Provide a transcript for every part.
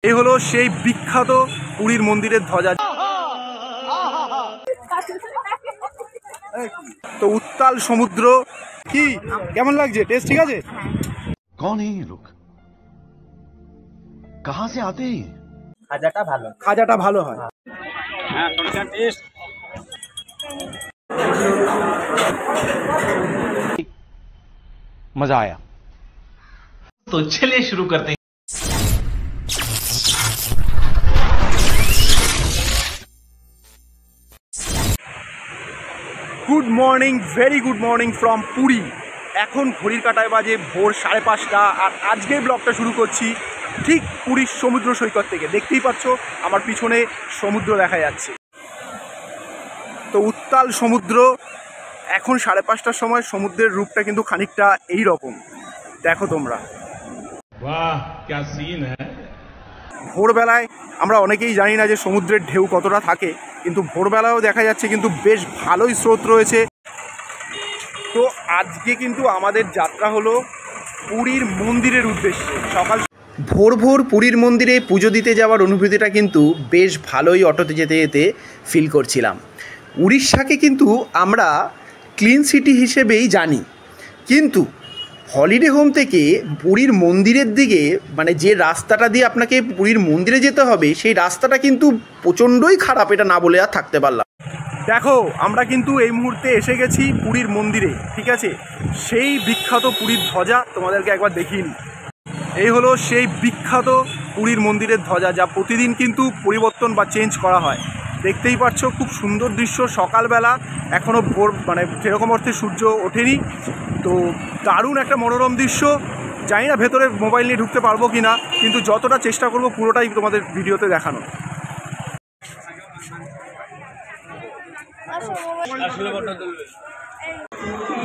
এই হলো সেই বিখ্যাত পুরীর মন্দিরের ধ্বজা। তো উত্তাল সমুদ্র কি কেমন লাগছে? টেস্ট ঠিক আছে? कौन है ये लोग? कहां से आते हैं? খাজাটা ভালো হয়। হ্যাঁ थोड़ा टेस्ट मजा आया। तो चलिए शुरू करते हैं। Good morning, very good morning from Puri. এখন ঘড়ির কাঁটায় বাজে ভোর 5:30, আর আজকের ব্লগটা শুরু করছি ঠিক পুরীর সমুদ্র সৈকত থেকে। দেখতেই পাচ্ছ আমার পিছনে সমুদ্র দেখা যাচ্ছে। তো উত্তাল সমুদ্র। এখন 5:30টার সময় সমুদ্রের রূপটা কিন্তু খানিকটা এই রকম, দেখো তোমরা। वाह क्या सीन है। ভোরবেলায় আমরা অনেকেই জানি না যে সমুদ্রের ঢেউ কতটা থাকে, কিন্তু ভোরবেলায়ও দেখা যাচ্ছে কিন্তু বেশ ভালোই স্রোত রয়েছে। তো আজকে কিন্তু আমাদের যাত্রা হলো পুরীর মন্দিরের উদ্দেশ্যে। সকাল ভোর ভোর পুরীর মন্দিরে পুজো দিতে যাওয়ার অনুভূতিটা কিন্তু বেশ ভালোই অটোতে যেতে যেতে ফিল করছিলাম। উড়িষ্যাকে কিন্তু আমরা ক্লিন সিটি হিসেবেই জানি, কিন্তু হলিডে হোম থেকে পুরীর মন্দিরের দিকে মানে যে রাস্তাটা দিয়ে আপনাকে পুরীর মন্দিরে যেতে হবে, সেই রাস্তাটা কিন্তু প্রচণ্ডই খারাপ, এটা না বলে আর থাকতে পারলাম। দেখো আমরা কিন্তু এই মুহূর্তে এসে গেছি পুরীর মন্দিরে, ঠিক আছে? সেই বিখ্যাত পুরীর ধ্বজা তোমাদেরকে একবার দেখিয়ে নিই। এই হলো সেই বিখ্যাত পুরীর মন্দিরের ধ্বজা, যা প্রতিদিন কিন্তু পরিবর্তন বা চেঞ্জ করা হয়। দেখতেই পাচ্ছ খুব সুন্দর দৃশ্য। সকালবেলা এখনও ভোর মানে সেরকম অর্থে সূর্য ওঠেনি, তো দারুণ একটা মনোরম দৃশ্য। জানি না ভেতরে মোবাইল নিয়ে ঢুকতে পারবো কি না, কিন্তু যতটা চেষ্টা করব পুরোটাই তোমাদের ভিডিওতে দেখানো।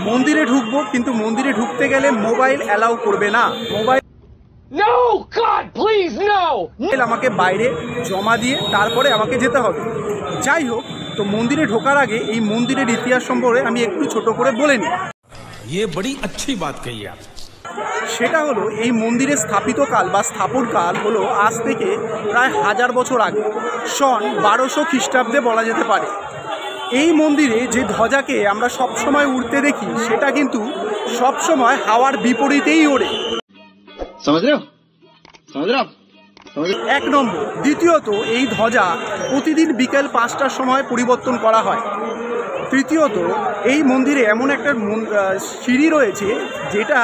মন্দিরে ঢুকবো, কিন্তু মন্দিরে ঢুকতে গেলে মোবাইল অ্যালাউ করবে না। মোবাইল আমাকে বাইরে জমা দিয়ে তারপরে আমাকে যেতে হবে। যাই হোক, তো মন্দিরে ঢোকার আগে এই মন্দিরের ইতিহাস সম্পর্কে আমি একটু ছোট করে বলে নিই। ये बड़ी अच्छी बात कही आप। সেটা হলো এই মন্দিরের স্থাপিত কাল বা স্থাপন কাল হলো আজ থেকে প্রায় 1000 বছর আগে, সন 1200 খ্রিস্টাব্দে বলা যেতে পারে। এই মন্দিরে যে ধ্বজাকে আমরা সবসময় উড়তে দেখি, সেটা কিন্তু সবসময় হাওয়ার বিপরীতেই ওড়ে। এক নম্বর। দ্বিতীয়ত, এই ধ্বজা প্রতিদিন বিকেল 5টার সময় পরিবর্তন করা হয়। তৃতীয়ত, এই মন্দিরে এমন একটা সিঁড়ি রয়েছে, যেটা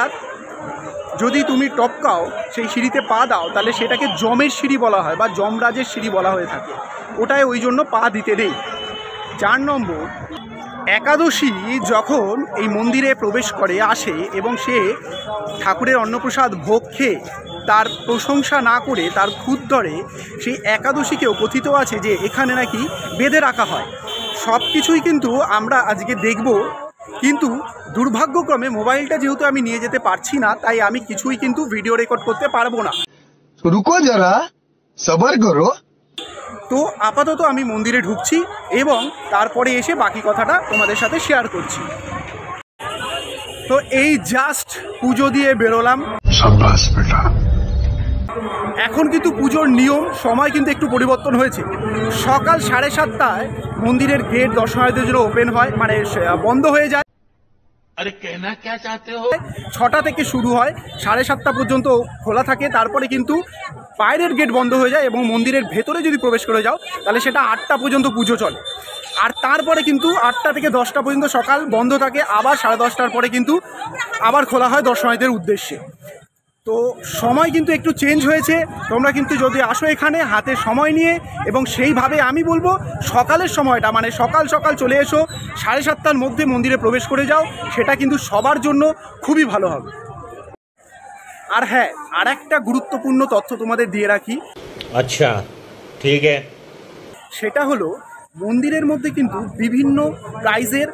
যদি তুমি টপকাও, সেই সিঁড়িতে পা দাও, তাহলে সেটাকে যমের সিঁড়ি বলা হয় বা যমরাজের সিঁড়ি বলা হয়ে থাকে। ওটায় ওই জন্য পা দিতে নেই। 4 নম্বর, একাদশী যখন এই মন্দিরে প্রবেশ করে আসে এবং সে ঠাকুরের অন্নপ্রসাদ ভোগ খেয়ে তার প্রশংসা না করে তার খুদ ধরে, সেই একাদশীকেও কথিত আছে যে এখানে নাকি বেঁধে রাখা হয়। সব কিছুই কিন্তু আমরা আজকে দেখব, কিন্তু দুর্ভাগ্যক্রমে মোবাইলটা যেহেতু আমি নিয়ে যেতে পারছি না, তাই আমি কিছুই কিন্তু ভিডিও রেকর্ড করতে পারবো না। রুকো যারা, সবার করো। তো আপাতত আমি মন্দিরে ঢুকছি এবং তারপরে এসে বাকি কথাটা তোমাদের সাথে শেয়ার করছি। তো এই জাস্ট পুজো দিয়ে বেরোলাম। শাবাশ বেটা। এখন কিন্তু পুজোর নিয়ম সময় কিন্তু একটু পরিবর্তন হয়েছে। সকাল 7:30টায় মন্দিরের গেট দর্শনার্থীদের জন্য ওপেন হয়, মানে বন্ধ হয়ে যায়। अरे कहना क्या चाहते हो? 6টা থেকে শুরু হয়, 7:30টা পর্যন্ত খোলা থাকে। তারপরে কিন্তু বাইরের গেট বন্ধ হয়ে যায় এবং মন্দিরের ভেতরে যদি প্রবেশ করে যাও, তাহলে সেটা 8টা পর্যন্ত পুজো চলে। আর তারপরে কিন্তু 8টা থেকে 10টা পর্যন্ত সকাল বন্ধ থাকে, আবার 10:30টার পরে কিন্তু আবার খোলা হয় দর্শনার্থীদের উদ্দেশ্যে। তো সময় কিন্তু একটু চেঞ্জ হয়েছে। তোমরা কিন্তু যদি আসো এখানে হাতে সময় নিয়ে, এবং সেইভাবে আমি বলবো সকালের সময়টা মানে সকাল সকাল চলে এসো, 7:30টার মধ্যে মন্দিরে প্রবেশ করে যাও, সেটা কিন্তু সবার জন্য খুবই ভালো হবে। আর হ্যাঁ, আর একটা গুরুত্বপূর্ণ তথ্য তোমাদের দিয়ে রাখি। अच्छा ठीक है। সেটা হলো মন্দিরের মধ্যে কিন্তু বিভিন্ন প্রাইজের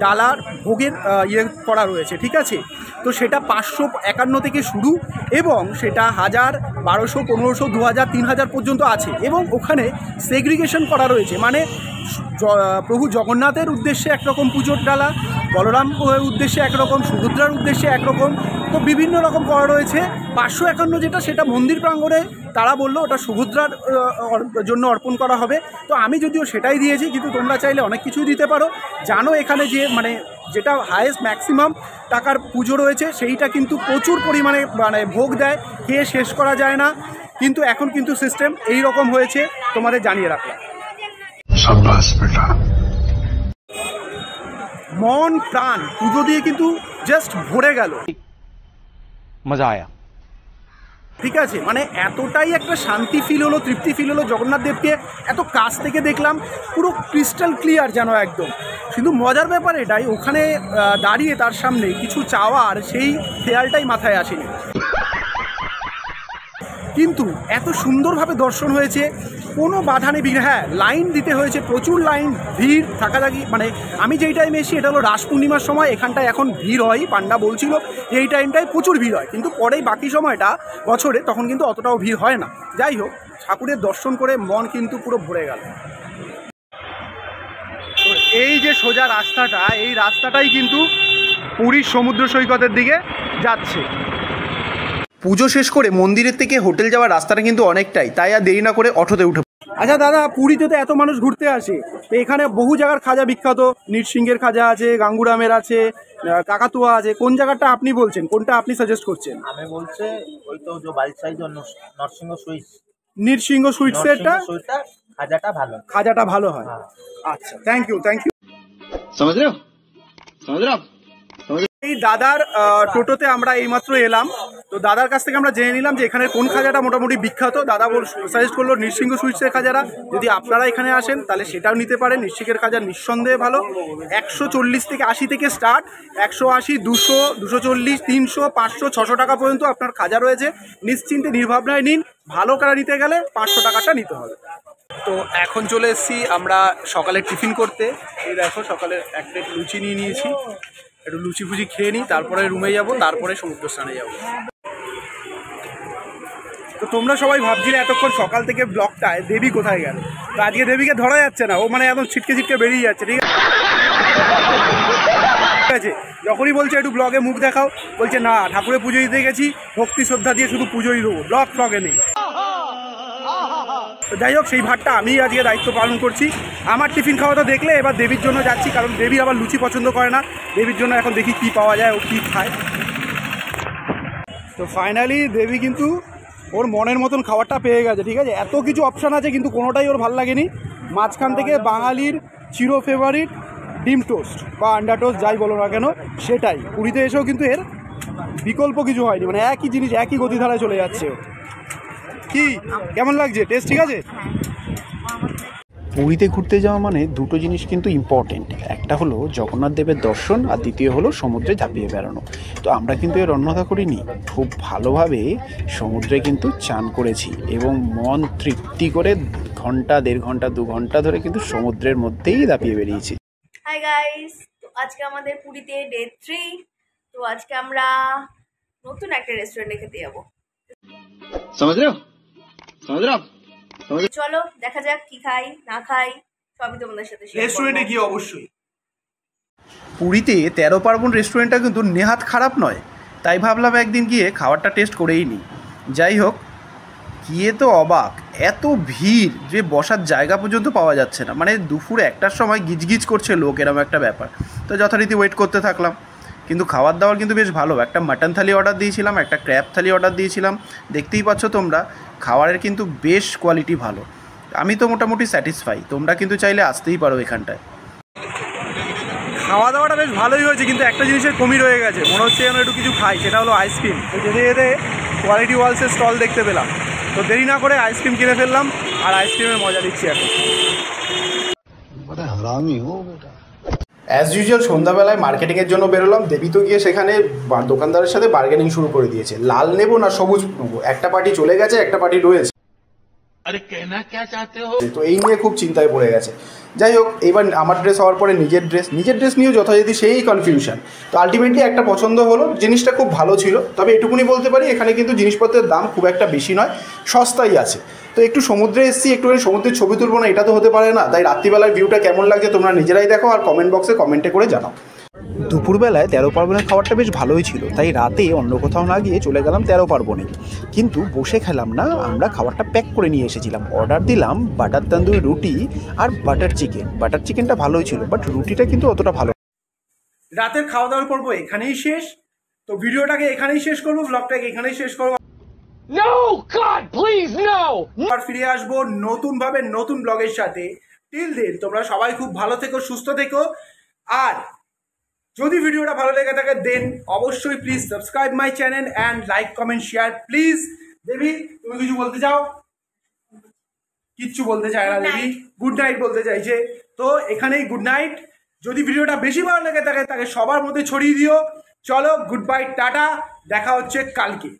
ডালার ভোগের ইয়ে করা রয়েছে, ঠিক আছে? তো সেটা 551 থেকে শুরু, এবং সেটা 1000, 1200, 1500, 2000, 3000 পর্যন্ত আছে। এবং ওখানে সেগ্রিগেশন করা রয়েছে, মানে প্রভু জগন্নাথের উদ্দেশ্যে একরকম পুজোর ডালা, বলরামের উদ্দেশ্যে একরকম, সুভদ্রার উদ্দেশ্যে একরকম, তো বিভিন্ন রকম করা রয়েছে। 551 যেটা, সেটা মন্দির প্রাঙ্গণে তারা বললো ওটা সুভদ্রার জন্য অর্পণ করা হবে। তো আমি যদিও সেটাই দিয়েছি, কিন্তু তোমরা চাইলে অনেক কিছুই দিতে পারো। জানো এখানে যে মানে যেটা হায়েস্ট ম্যাক্সিমাম টাকার পুজো রয়েছে সেইটা কিন্তু প্রচুর পরিমাণে মানে ভোগ দেয়, খেয়ে শেষ করা যায় না। কিন্তু এখন কিন্তু সিস্টেম এই রকম হয়েছে, তোমাদের জানিয়ে রাখলাম। शाबाश बेटा। মন প্রাণ পুজো দিয়ে কিন্তু জাস্ট ভরে গেল, मजा आया। ঠিক আছে, মানে এতটাই একটা শান্তি ফিল হলো, তৃপ্তি ফিল হলো। জগন্নাথ দেবকে এত কাছ থেকে দেখলাম, পুরো ক্রিস্টাল ক্লিয়ার যেন একদম। কিন্তু মজার ব্যাপার এটাই, ওখানে দাঁড়িয়ে তার সামনে কিছু চাওয়ার সেই খেয়ালটাই মাথায় আসেনি। কিন্তু এত সুন্দরভাবে দর্শন হয়েছে, কোনো বাধা নেই। হ্যাঁ, লাইন দিতে হয়েছে, প্রচুর লাইন, ভিড় থাকাথাকি। মানে আমি যেই টাইমে এসেছি এটা হলো রাস পূর্ণিমার সময়, এখানটায় এখন ভিড় হয়। পান্ডা বলছিল যে এই টাইমটায় প্রচুর ভিড় হয়, কিন্তু পরেই বাকি সময়টা বছরে তখন কিন্তু অতটাও ভিড় হয় না। যাই হোক, ঠাকুরের দর্শন করে মন কিন্তু পুরো ভরে গেল। তো এই যে সোজা রাস্তাটা, এই রাস্তাটাই কিন্তু পুরীর সমুদ্র সৈকতের দিকে যাচ্ছে। পুজো শেষ করে মন্দিরের থেকে হোটেল যাওয়ার রাস্তাটা কিন্তু অনেকটাই, তাই আর দেরি না করে অটোতে উঠে। আচ্ছা দাদা, পুরীতে তো এত মানুষ ঘুরতে আসে, তো এখানে বহু জায়গার খাজা বিখ্যাত, নৃসিংহের খাজা আছে, গাঙ্গুরামের আছে, কাকাতুয়া আছে। কোন জায়গাটা আপনি বলছেন, কোনটা আপনি সাজেস্ট করছেন? আমি বলছে ওই তো যে বাড়ির সাইজ নরসিংহ সুইটস, নৃসিংহ সুইটসেরটা খাজাটা ভালো, খাজাটা ভালো হয়। আচ্ছা, থ্যাংক ইউ, থ্যাংক ইউ। समझ रहे हो समझ रहे हो आप? এই দাদার টোটোতে আমরা এইমাত্র এলাম, তো দাদার কাছ থেকে আমরা জেনে নিলাম যে এখানে কোন খাজাটা মোটামুটি বিখ্যাত। দাদা সাজেস্ট করলো নৃসিংহ সুইটসের খাজাটা। যদি আপনারা এখানে আসেন তাহলে সেটাও নিতে পারেন। নৃসিংহের খাজা নিঃসন্দেহে ভালো। 140 থেকে 80 থেকে স্টার্ট, 180, 200, 240, 300, 500, 600 টাকা পর্যন্ত আপনার খাজা রয়েছে। নিশ্চিন্তে নির্ভাবনায় নিন। ভালো করে নিতে গেলে 500 টাকাটা নিতে হবে। তো এখন চলে এসেছি আমরা সকালে টিফিন করতে। এই দেখো, সকালে এক প্লেট লুচি নিয়ে নিয়েছি, একটু লুচি ফুচি খেয়ে নিই, তারপরে রুমে যাব, তারপরে সমুদ্র স্নানে যাব। তো তোমরা সবাই ভাবছিলে এতক্ষণ সকাল থেকে ব্লগটায় দেবী কোথায় গেল। তো আজকে দেবীকে ধরা যাচ্ছে না, ও মানে একদম ছিটকে ছিটকে বেরিয়ে যাচ্ছে। ঠিক আছে, যখনই বলছে একটু ব্লগে মুখ দেখাও, বলছে না, ঠাকুরের পুজো দিতে গেছি, ভক্তি শ্রদ্ধা দিয়ে শুধু পুজোই দেবো, ব্লগে নেই। তো যাই হোক, সেই ভাতটা আমি আজকে দায়িত্ব পালন করছি। আমার টিফিন খাওয়াটা দেখলে এবার দেবীর জন্য যাচ্ছি, কারণ দেবী আবার লুচি পছন্দ করে না। দেবীর জন্য এখন দেখি কি পাওয়া যায়, ও কী খায়। তো ফাইনালি দেবী কিন্তু ওর মনের মতন খাবারটা পেয়ে গেছে। ঠিক আছে, এত কিছু অপশান আছে কিন্তু কোনোটাই ওর ভালো লাগেনি। মাঝখান থেকে বাঙালির চির ফেভারিট ডিম টোস্ট বা আন্ডা টোস্ট যাই বলো না কেন, সেটাই। পুরীতে এসেও কিন্তু এর বিকল্প কিছু হয়নি, মানে একই জিনিস একই গতিধারায় চলে যাচ্ছে। কি কেমন লাগছে, টেস্ট ঠিক আছে? পুরীতে ঘুরতে যাওয়া মানে দুটো জিনিস কিন্তু ইম্পর্টেন্ট। একটা হলো জগন্নাথ দেবের দর্শন, আর দ্বিতীয় হলো সমুদ্রে ঝাঁপিয়ে বেড়ানো। তো আমরা কিন্তু এর অন্যথা করিনি, খুব ভালোভাবে সমুদ্রে কিন্তু চান করেছি এবং মন তৃপ্তি করে ঘন্টা, 1.5 ঘন্টা, 2 ঘন্টা ধরে কিন্তু সমুদ্রের মধ্যেই ঝাঁপিয়ে বেরিয়েছি। হাই গাইস, তো আজকে আমাদের পুরীতে ডে 3। তো আজকে আমরা নতুন একটা রেস্টুরেন্টে খেতে যাবো। समझ रहे हो समझ रहे हो आप? চলো দেখা যাক কি খাই না খাই, সবই তোমাদের সাথে শেয়ার করব। রেস্টুরেন্টে গিয়ে অবশ্যই। পুরীতে 13 পার্বণ রেস্টুরেন্টটা কিন্তু নেহাত খারাপ নয়, তাই ভাবলাম একদিন গিয়ে খাবারটা টেস্ট করেই নিই। যাই হোক, গিয়ে তো অবাক, এত ভিড় যে বসার জায়গা পর্যন্ত পাওয়া যাচ্ছে না। মানে দুপুর 1টার সময় গিজগিজ করছে লোক, এরকম একটা ব্যাপার। তো যথারীতি ওয়েট করতে থাকলাম, কিন্তু খাবার দাবার কিন্তু বেশ ভালো। একটা মাটন থালি অর্ডার দিয়েছিলাম, একটা ক্র্যাব থালি অর্ডার দিয়েছিলাম। দেখতেই পাচ্ছ তোমরা, খাবারের কিন্তু বেশ কোয়ালিটি ভালো। আমি তো মোটামুটি স্যাটিসফাই। তোমরা কিন্তু চাইলে আসতেই পারো এখানটায়। খাওয়া দাওয়াটা বেশ ভালোই হয়েছে, কিন্তু একটা জিনিসের কমই রয়ে গেছে। মনে হচ্ছে যেন একটু কিছু খাই, সেটা হলো আইসক্রিম। তো যেতে যেতে কোয়ালিটি ওয়ালসের স্টল দেখতে পেলাম, তো দেরি না করে আইসক্রিম কিনে ফেললাম, আর আইসক্রিমের মজা দিচ্ছি এখন। बड़ा हरामी हो बेटा। অ্যাজ ইউজুয়াল সন্ধ্যাবেলায় মার্কেটিংয়ের জন্য বেরোলাম। দেবী তো গিয়ে সেখানে দোকানদারের সাথে বার্গেনিং শুরু করে দিয়েছে, লাল নেবো না সবুজ নেবো। একটা পার্টি চলে গেছে, একটা পার্টি রয়েছে। अरे कहना क्या चाहते हो? তো এই নিয়ে খুব চিন্তায় পড়ে গেছে। যাই হোক, এবার আমার ড্রেস হওয়ার পরে নিজের ড্রেস নিয়েও যথারীতি সেই কনফিউশন। তো আলটিমেটলি একটা পছন্দ হলো, জিনিসটা খুব ভালো ছিল। তবে এটুকুনি বলতে পারি, এখানে কিন্তু জিনিসপত্রের দাম খুব একটা বেশি নয়, সস্তাই আছে। তো একটু সমুদ্রে এসেছি, একটুখানি সমুদ্রের ছবি তুলবো না, এটা তো হতে পারে না। তাই রাত্রিবেলার ভিউটা কেমন লাগছে তোমরা নিজেরাই দেখো, আর কমেন্ট বক্সে কমেন্টে করে জানাও। দুপুরবেলায় 13 পার্বণের খাবারটা বেশ ভালোই ছিল, তাই রাতে অন্য কোথাও না গিয়ে চলে গেলাম 13 পার্বণে। কিন্তু বসে খেলাম না, আমরা খাবারটা প্যাক করে নিয়ে এসেছিলাম। অর্ডার দিলাম বাটার তন্দুরি রুটি আর বাটার চিকেন। বাটার চিকেনটা ভালোই ছিল, বাট রুটিটা কিন্তু অতটা ভালো। রাতের খাওয়া দাওয়ার পর্ব এখানেই শেষ। তো ভিডিওটাকে এখানেই শেষ করবো, ব্লগটাকে এখানেই শেষ করবো। No, God, please, no! আর ফিরে আসবো নতুন ভাবে নতুন ব্লগের সাথে। টিল দেন তোমরা সবাই খুব ভালো থেকো, সুস্থ থেকো। আর যদি ভিডিওটা ভালো লেগে থাকে দেন অবশ্যই please subscribe my channel and like comment share please. Devi তুমি কিছু বলতে চাও? কিচ্ছু বলতে চায় না দেবী, গুড নাইট বলতে চাইছে। তো এখানেই গুড নাইট। যদি ভিডিওটা বেশি ভালো লেগে থাকে তাকে সবার মধ্যে ছড়িয়ে দিও। চলো গুড বাই, টাটা, দেখা হচ্ছে কালকে।